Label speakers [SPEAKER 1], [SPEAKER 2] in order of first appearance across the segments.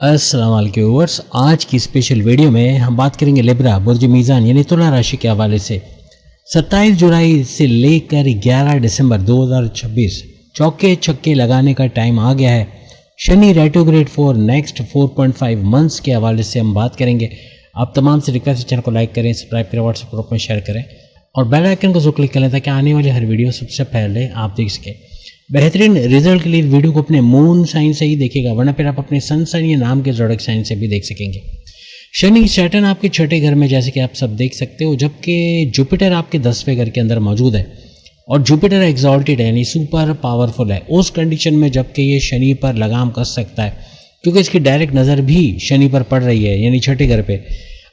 [SPEAKER 1] अस्सलाम वालेकुम व्यूअर्स। आज की स्पेशल वीडियो में हम बात करेंगे लिब्रा बुर्ज मीज़ान यानी तुला राशि के हवाले से। 27 जुलाई से लेकर 11 दिसंबर 2026 चौके छक्के लगाने का टाइम आ गया है। Shani retrograde for next 4.5 months के हवाले से हम बात करेंगे। आप तमाम से रिक्वेस्ट चैनल को लाइक करें, सब्सक्राइब करें, व्हाट्सएप ग्रुप में शेयर करें और बेल आइकन को जो क्लिक करें ताकि आने वाली हर वीडियो सबसे पहले आप देख सकें। बेहतरीन रिजल्ट के लिए वीडियो को अपने मून साइन से ही देखिएगा, वरना फिर आप अपने सन साइन या नाम के जोड़क साइन से भी देख सकेंगे। शनि सैटर्न आपके छठे घर में जैसे कि आप सब देख सकते हो, जबकि जुपिटर आपके 10वें घर के अंदर मौजूद है और जुपिटर एग्जॉल्टेड है यानी सुपर पावरफुल है। उस कंडीशन में जबकि ये शनि पर लगाम कस सकता है क्योंकि इसकी डायरेक्ट नज़र भी शनि पर पड़ रही है यानी छठे घर पे।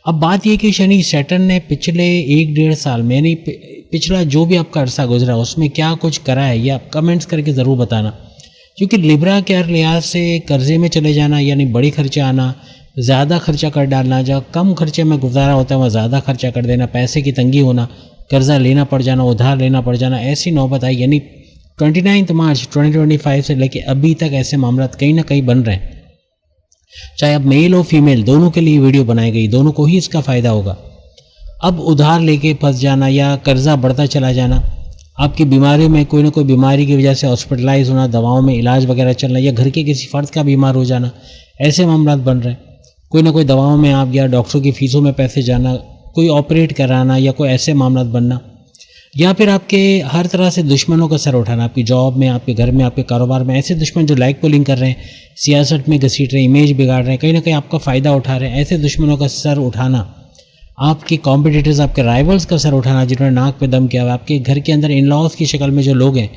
[SPEAKER 1] अब बात यह कि शनि सैटर्न ने पिछले 1-1.5 साल में यानी पिछला जो भी आपका अरसा गुजरा उसमें क्या कुछ करा है ये आप कमेंट्स करके ज़रूर बताना, क्योंकि लिब्रा के हर लिहाज से कर्जे में चले जाना यानी बड़ी खर्चे आना, ज़्यादा खर्चा कर डालना, जहाँ कम खर्चे में गुजारा होता है वहाँ ज़्यादा खर्चा कर देना, पैसे की तंगी होना, कर्जा लेना पड़ जाना, उधार लेना पड़ जाना, ऐसी नौबत आई। यानी 29 मार्च 2025 से लेके अभी तक ऐसे मामला कहीं ना कहीं बन रहे हैं। चाहे अब मेल हो फीमेल दोनों के लिए वीडियो बनाई गई, दोनों को ही इसका फ़ायदा होगा। अब उधार लेके फंस जाना या कर्जा बढ़ता चला जाना, आपकी बीमारियों में कोई ना कोई बीमारी की वजह से हॉस्पिटलाइज होना, दवाओं में इलाज वगैरह चलना या घर के किसी फ़र्द का बीमार हो जाना, ऐसे मामला बन रहे हैं। कोई ना कोई दवाओं में आप या डॉक्टरों की फ़ीसों में पैसे जाना, कोई ऑपरेट कराना या कोई ऐसे मामला बनना, या फिर आपके हर तरह से दुश्मनों का सर उठाना, आपकी जॉब में, आपके घर में, आपके कारोबार में ऐसे दुश्मन जो लाइक पुलिंग कर रहे हैं, सियासत में घसीट रहे हैं, इमेज बिगाड़ रहे हैं, कहीं ना कहीं आपका फ़ायदा उठा रहे हैं, ऐसे दुश्मनों का सर उठाना, आपके कॉम्पिटिटर्स, आपके राइवल्स का सर उठाना जिन्होंने नाक पे दम किया हुआ, आपके घर के अंदर इन लॉज की शक्ल में जो लोग हैं,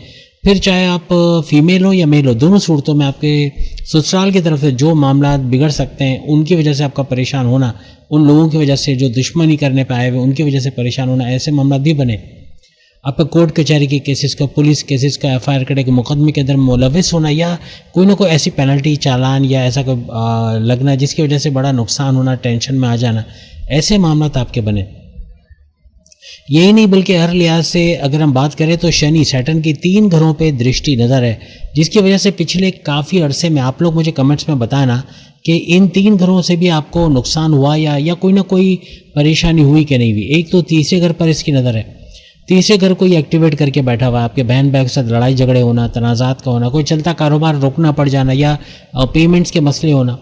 [SPEAKER 1] फिर चाहे आप फीमेल हो या मेल हो, दोनों सूरतों में आपके ससुराल की तरफ से जो मामला बिगड़ सकते हैं उनकी वजह से आपका परेशान होना, उन लोगों की वजह से जो दुश्मनी करने पर आए हुए उनकी वजह से परेशान होना, ऐसे मामला भी बने। आपका कोर्ट कचहरी के केसेस का, पुलिस केसेस का, FIR कटे के मुकदमे के अंदर मुलविस होना या कोई ना कोई ऐसी पेनल्टी, चालान या ऐसा कोई लगना जिसकी वजह से बड़ा नुकसान होना, टेंशन में आ जाना, ऐसे मामला आपके बने। यही नहीं बल्कि हर लिहाज से अगर हम बात करें तो शनि सैटर्न की 3 घरों पे दृष्टि नज़र है, जिसकी वजह से पिछले काफ़ी अरसे में आप लोग मुझे कमेंट्स में बताना कि इन 3 घरों से भी आपको नुकसान हुआ या कोई ना कोई परेशानी हुई कि नहीं हुई। एक तो तीसरे घर पर इसकी नज़र है, तीसरे घर को एक्टिवेट करके बैठा हुआ है, आपके बहन भाई के साथ लड़ाई झगड़े होना, तनाज़ात का होना, कोई चलता कारोबार रोकना पड़ जाना या पेमेंट्स के मसले होना,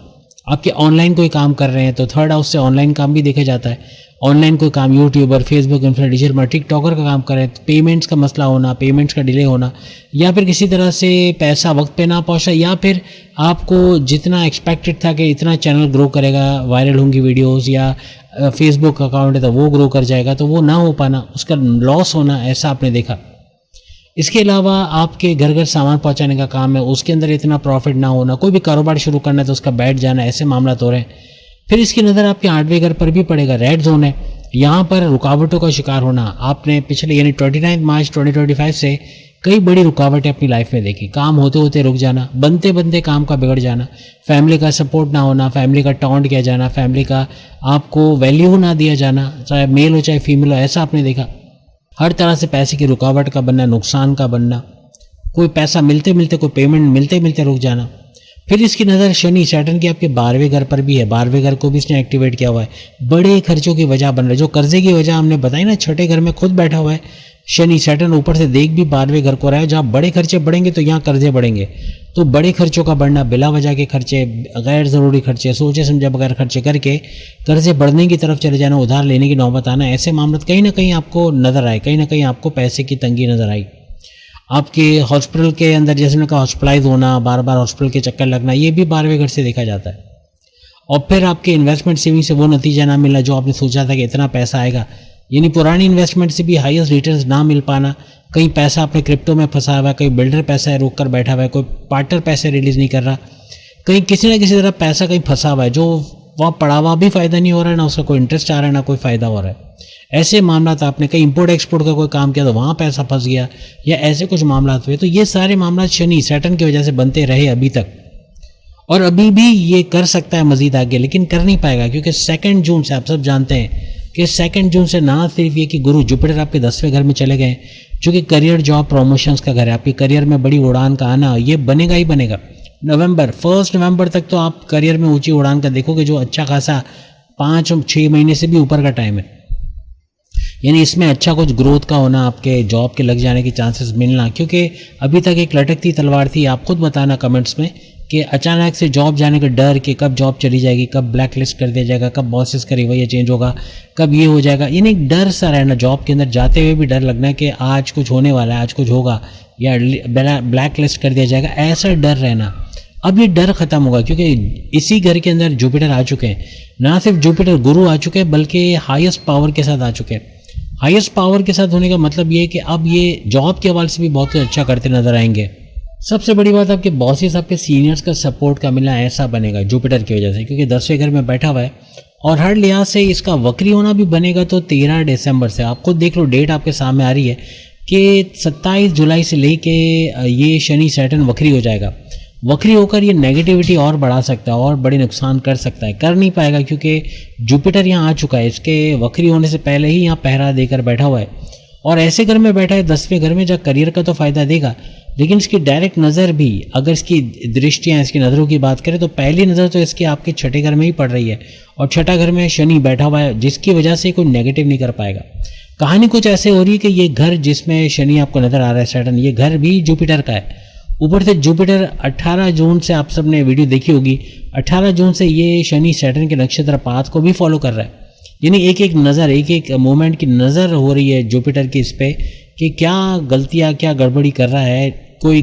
[SPEAKER 1] आपके ऑनलाइन कोई काम कर रहे हैं तो थर्ड हाउस से ऑनलाइन काम भी देखा जाता है, ऑनलाइन कोई काम YouTuber, Facebook influencer, digital marketer, TikToker का काम कर रहे हैं तो पेमेंट्स का मसला होना, पेमेंट्स का डिले होना, या फिर किसी तरह से पैसा वक्त पे ना पहुंचा, या फिर आपको जितना एक्सपेक्टेड था कि इतना चैनल ग्रो करेगा, वायरल होंगी वीडियोस या फेसबुक अकाउंट है तो वो ग्रो कर जाएगा, तो वो ना हो पाना, उसका लॉस होना, ऐसा आपने देखा। इसके अलावा आपके घर घर सामान पहुंचाने का काम है, उसके अंदर इतना प्रॉफिट ना होना, कोई भी कारोबार शुरू करना है तो उसका बैठ जाना, ऐसे मामला हो रहे हैं। फिर इसकी नज़र आपके 8वें घर पर भी पड़ेगा, रेड जोन है, यहाँ पर रुकावटों का शिकार होना। आपने पिछले यानी 29 मार्च 2025 से कई बड़ी रुकावटें अपनी लाइफ में देखी, काम होते होते रुक जाना, बनते बनते काम का बिगड़ जाना, फैमिली का सपोर्ट ना होना, फैमिली का टॉन्ट किया जाना, फैमिली का आपको वैल्यू ना दिया जाना, चाहे मेल हो चाहे फीमेल हो, ऐसा आपने देखा। हर तरह से पैसे की रुकावट का बनना, नुकसान का बनना, कोई पैसा मिलते मिलते, कोई पेमेंट मिलते मिलते रुक जाना। फिर इसकी नज़र शनि सैटर्न की आपके 12वें घर पर भी है, 12वें घर को भी इसने एक्टिवेट किया हुआ है, बड़े खर्चों की वजह बन रहा है, जो कर्जे की वजह हमने बताई ना, छठे घर में खुद बैठा हुआ है शनि सैटर्न, ऊपर से देख भी 12वें घर को रहा है, जहाँ बड़े खर्चे बढ़ेंगे तो यहाँ कर्जे बढ़ेंगे, तो बड़े खर्चों का बढ़ना, बिला वजह के खर्चे, गैर ज़रूरी खर्चे, सोचे समझे बगैर खर्चे करके कर्जे बढ़ने की तरफ चले जाना, उधार लेने की नौबत आना, ऐसे मामले कहीं ना कहीं आपको नज़र आए, कहीं ना कहीं आपको पैसे की तंगी नज़र आई। आपके हॉस्पिटल के अंदर जैसे मैंने कहा हॉस्पिटलाइज होना, बार बार हॉस्पिटल के चक्कर लगना, ये भी 12वें घर से देखा जाता है। और फिर आपके इन्वेस्टमेंट सेविंग से वो नतीजा ना मिलना जो आपने सोचा था कि इतना पैसा आएगा, यानी पुरानी इन्वेस्टमेंट से भी हाईएस्ट रिटर्न्स ना मिल पाना, कहीं पैसा आपने क्रिप्टो में फंसा हुआ है, कहीं बिल्डर पैसा है रोक कर बैठा हुआ है, कोई पार्टनर पैसे रिलीज़ नहीं कर रहा, कहीं किसी न किसी तरह पैसा कहीं फंसा हुआ है जो वहाँ पड़ा हुआ भी फ़ायदा नहीं हो रहा है, ना उसका कोई इंटरेस्ट आ रहा है, ना कोई फ़ायदा हो रहा है। ऐसे मामला था, आपने कहीं इंपोर्ट एक्सपोर्ट का कोई काम किया तो वहाँ पैसा फंस गया, या ऐसे कुछ मामला हुए, तो ये सारे मामला शनि सैटर्न की वजह से बनते रहे अभी तक, और अभी भी ये कर सकता है मजीद आगे, लेकिन कर नहीं पाएगा क्योंकि 2 जून से आप सब जानते हैं कि 2 जून से ना सिर्फ ये कि गुरु जुपिटर आपके 10वें घर में चले गए, जो कि करियर, जॉब, प्रमोशंस का घर है, आपके करियर में बड़ी उड़ान का आना ये बनेगा ही बनेगा। नवंबर 1 नवंबर तक तो आप करियर में ऊंची उड़ान का देखोगे, जो अच्छा खासा 5-6 महीने से भी ऊपर का टाइम है। यानी इसमें अच्छा कुछ ग्रोथ का होना, आपके जॉब के लग जाने की चांसेस मिलना, क्योंकि अभी तक एक लटकती तलवार थी। आप खुद बताना कमेंट्स में कि अचानक से जॉब जाने का डर कि कब जॉब चली जाएगी, कब ब्लैक लिस्ट कर दिया जाएगा, कब बॉसेस का रवैया चेंज होगा, कब ये हो जाएगा। यानी एक डर सा रहना, जॉब के अंदर जाते हुए भी डर लगना कि आज कुछ होने वाला है, आज कुछ होगा या ब्लैक लिस्ट कर दिया जाएगा, ऐसा डर रहना। अब ये डर खत्म होगा, क्योंकि इसी घर के अंदर जुपिटर आ चुके हैं। ना सिर्फ जुपिटर, गुरु आ चुके हैं, बल्कि हाईएस्ट पावर के साथ आ चुके हैं। हाईएस्ट पावर के साथ होने का मतलब ये है कि अब ये जॉब के हवाले से भी बहुत कुछ अच्छा करते नजर आएंगे। सबसे बड़ी बात, आपके बॉसेस, आपके सीनियर्स का सपोर्ट का मिलना ऐसा बनेगा जुपिटर की वजह से, क्योंकि 10वें घर में बैठा हुआ है और हर लिहाज से इसका वक्री होना भी बनेगा। तो 13 दिसंबर से आप खुद देख लो, डेट आपके सामने आ रही है कि 27 जुलाई से लेके ये शनि सैटर्न वक्री हो जाएगा। वक्री होकर ये नेगेटिविटी और बढ़ा सकता है और बड़े नुकसान कर सकता है, कर नहीं पाएगा, क्योंकि जुपिटर यहाँ आ चुका है। इसके वक्री होने से पहले ही यहाँ पहरा देकर बैठा हुआ है और ऐसे घर में बैठा है 10वें घर में, जहाँ करियर का तो फायदा देगा, लेकिन इसकी डायरेक्ट नज़र भी, अगर इसकी दृष्टियाँ, इसकी नज़रों की बात करें तो पहली नज़र तो इसकी आपके छठे घर में ही पड़ रही है और छठा घर में शनि बैठा हुआ है, जिसकी वजह से कोई नेगेटिव नहीं कर पाएगा। कहानी कुछ ऐसे हो रही है कि ये घर जिसमें शनि आपको नज़र आ रहा है सैटर्न, ये घर भी जुपिटर का है। ऊपर से जुपिटर 18 जून से, आप सबने वीडियो देखी होगी, 18 जून से ये शनि सैटर्न के नक्षत्र पाथ को भी फॉलो कर रहा है। यानी एक एक नज़र, एक एक मोमेंट की नज़र हो रही है जुपिटर की इस पे कि क्या गलतियाँ, क्या गड़बड़ी कर रहा है। कोई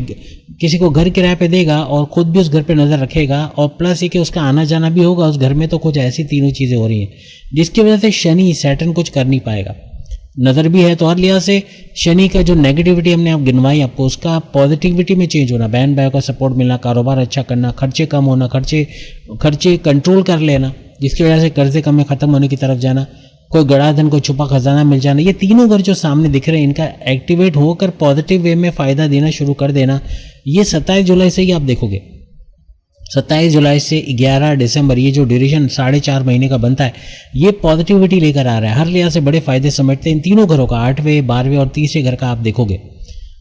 [SPEAKER 1] किसी को घर किराए पे देगा और खुद भी उस घर पे नज़र रखेगा, और प्लस ये कि उसका आना जाना भी होगा उस घर में। तो कुछ ऐसी तीनों चीज़ें हो रही हैं जिसकी वजह से शनि सैटर्न कुछ कर नहीं पाएगा। नज़र भी है तो हर लिहाज से शनि का जो नेगेटिविटी हमने आप गिनवाई आपको, उसका पॉजिटिविटी में चेंज होना, बहन भाइयों का सपोर्ट मिलना, कारोबार अच्छा करना, खर्चे कम होना, खर्चे कंट्रोल कर लेना, जिसकी वजह से कर्जे कम में ख़त्म होने की तरफ जाना, कोई गड़ा धन, कोई छुपा खजाना मिल जाना। ये तीनों घर जो सामने दिख रहे हैं, इनका एक्टिवेट होकर पॉजिटिव वे में फ़ायदा देना शुरू कर देना, ये 27 जुलाई से ही आप देखोगे। 27 जुलाई से 11 दिसंबर, ये जो ड्यूरेशन 4.5 महीने का बनता है, ये पॉजिटिविटी लेकर आ रहा है। हर लिहाज से बड़े फायदे समेटते हैं इन तीनों घरों का, 8वें, 12वें और 30वें घर का आप देखोगे।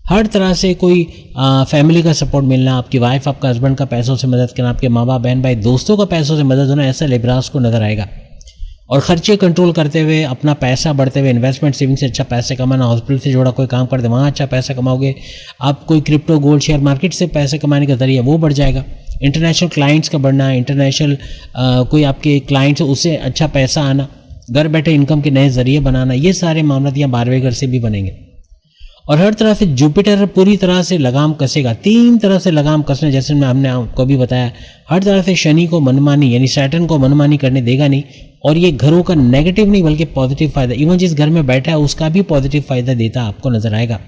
[SPEAKER 1] हर तरह से कोई फैमिली का सपोर्ट मिलना, आपकी वाइफ, आपका हस्बैंड का पैसों से मदद करना, आपके माँ बाप, बहन भाई, दोस्तों का पैसों से मदद होना, ऐसा लिब्रास को नजर आएगा। और खर्चे कंट्रोल करते हुए, अपना पैसा बढ़ते हुए, इन्वेस्टमेंट सेविंग से अच्छा पैसे कमाना, हॉस्पिटल से जुड़ा कोई काम करते वहाँ अच्छा पैसा कमाओगे आप, कोई क्रिप्टो, गोल्ड, शेयर मार्केट से पैसे कमाने का जरिया वो बढ़ जाएगा। इंटरनेशनल क्लाइंट्स का बढ़ना, इंटरनेशनल कोई आपके क्लाइंट्स उससे अच्छा पैसा आना, घर बैठे इनकम के नए जरिए बनाना, ये सारे मामला यहाँ 12वें घर से भी बनेंगे। और हर तरह से जुपिटर पूरी तरह से लगाम कसेगा, 3 तरह से लगाम कसने, जैसे हमने आपको भी बताया। हर तरह से शनि को मनमानी, यानी सैटर्न को मनमानी करने देगा नहीं, और ये घरों का नेगेटिव नहीं बल्कि पॉजिटिव फायदा, इवन जिस घर में बैठा है उसका भी पॉजिटिव फायदा देता आपको नजर आएगा।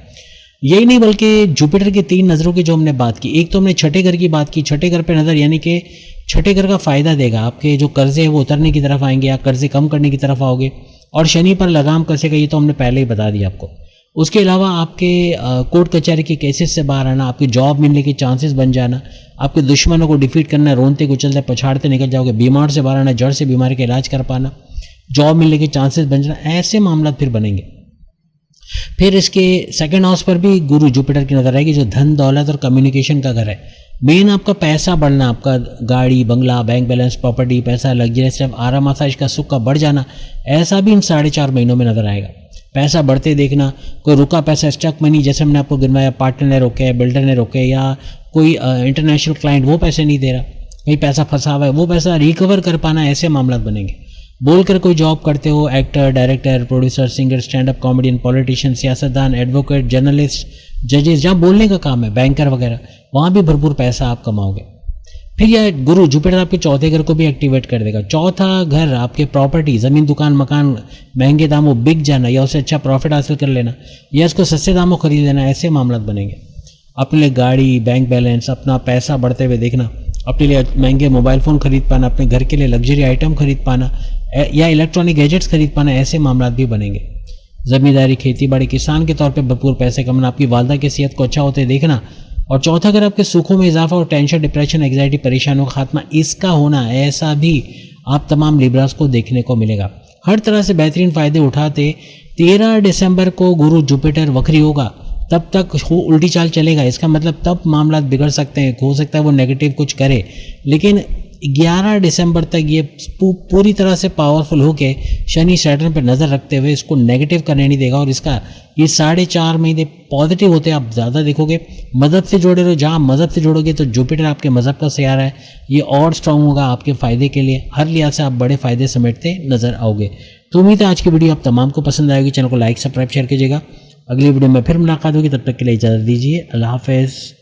[SPEAKER 1] यही नहीं बल्कि जुपिटर की 3 नज़रों की जो हमने बात की, एक तो हमने छठे घर की बात की, छठे घर पे नज़र, यानी कि छठे घर का फायदा देगा, आपके जो कर्जे हैं वो उतरने की तरफ आएंगे, या कर्जे कम करने की तरफ आओगे। और शनि पर लगाम कसेगा, ये तो हमने पहले ही बता दिया आपको। उसके अलावा आपके कोर्ट कचहरी के केसेस से बाहर आना, आपकी जॉब मिलने के चांसेस बन जाना, आपके दुश्मनों को डिफीट करना, रोनते कुचलते पछाड़ते निकल जाओगे, बीमार से बाहर आना, जड़ से बीमारी का इलाज कर पाना, जॉब मिलने के चांसेस बन जाना, ऐसे मामला फिर बनेंगे। फिर इसके सेकंड हाउस पर भी गुरु जुपिटर की नजर आएगी, जो धन दौलत और कम्युनिकेशन का घर है। मेन आपका पैसा बढ़ना, आपका गाड़ी, बंगला, बैंक बैलेंस, प्रॉपर्टी, पैसा, लग्जरियस, आराम आसाइश का, सुख का बढ़ जाना, ऐसा भी इन 4.5 महीनों में नजर आएगा। पैसा बढ़ते देखना, कोई रुका पैसा, स्टक मनी, जैसे हमने आपको गिनवाया, पार्टनर ने रोके, बिल्डर ने रोके, या कोई इंटरनेशनल क्लाइंट वो पैसे नहीं दे रहा, कहीं पैसा फंसा हुआ है, वो पैसा रिकवर कर पाना, ऐसे मामला बनेंगे। बोलकर कोई जॉब करते हो, actor, director, producer, singer, stand up comedian, politician, सियासतदान, एडवोकेट, जर्नलिस्ट, जजेस, जहाँ बोलने का काम है, बैंकर वगैरह, वहाँ भी भरपूर पैसा आप कमाओगे। फिर यह गुरु जुपिटर आपके चौथे घर को भी एक्टिवेट कर देगा। चौथा घर आपके प्रॉपर्टी, ज़मीन, दुकान, मकान महंगे दामों बिक जाना, या उससे अच्छा प्रॉफिट हासिल कर लेना, या इसको सस्ते दामों खरीद लेना, ऐसे मामला बनेंगे। अपने लिए गाड़ी, बैंक बैलेंस, अपना पैसा बढ़ते हुए देखना, अपने लिए महंगे मोबाइल फ़ोन खरीद पाना, अपने घर के लिए लग्जरी आइटम खरीद पाना, या इलेक्ट्रॉनिक गैजेट्स खरीद पाना, ऐसे मामला भी बनेंगे। ज़मींदारी, खेती बाड़ी, किसान के तौर पे भरपूर पैसे कमाना, आपकी वालदा की सेहत को अच्छा होते देखना। और चौथा अगर आपके सुखों में इजाफा और टेंशन, डिप्रेशन, एंग्जाइटी, परेशानियों का खात्मा, इसका होना, ऐसा भी आप तमाम लिब्रास को देखने को मिलेगा। हर तरह से बेहतरीन फ़ायदे उठाते 13 दिसंबर को गुरु जुपिटर वक्री होगा, तब तक वो उल्टी चाल चलेगा। इसका मतलब तब मामला बिगड़ सकते हैं, हो सकता है वो नेगेटिव कुछ करे, लेकिन 11 दिसंबर तक ये पूरी तरह से पावरफुल होके शनि सैटर्न पर नज़र रखते हुए इसको नेगेटिव करने नहीं देगा। और इसका ये 4.5 महीने पॉजिटिव होते हैं। आप ज़्यादा देखोगे मज़हब से जोड़े रहो, जहाँ मज़हब से जोड़ोगे तो जुपिटर आपके मज़हब का सैयारा है, ये और स्ट्रांग होगा आपके फ़ायदे के लिए। हर लिहाज से आप बड़े फ़ायदे समेटते नज़र आओगे। तो उम्मीद है आज की वीडियो आप तमाम को पसंद आएगी। चैनल को लाइक सब्सक्राइब शेयर कीजिएगा। अगली वीडियो में फिर मुलाकात होगी, तब तक के लिए इजाज़त दीजिए। अल्लाह हाफ़िज़।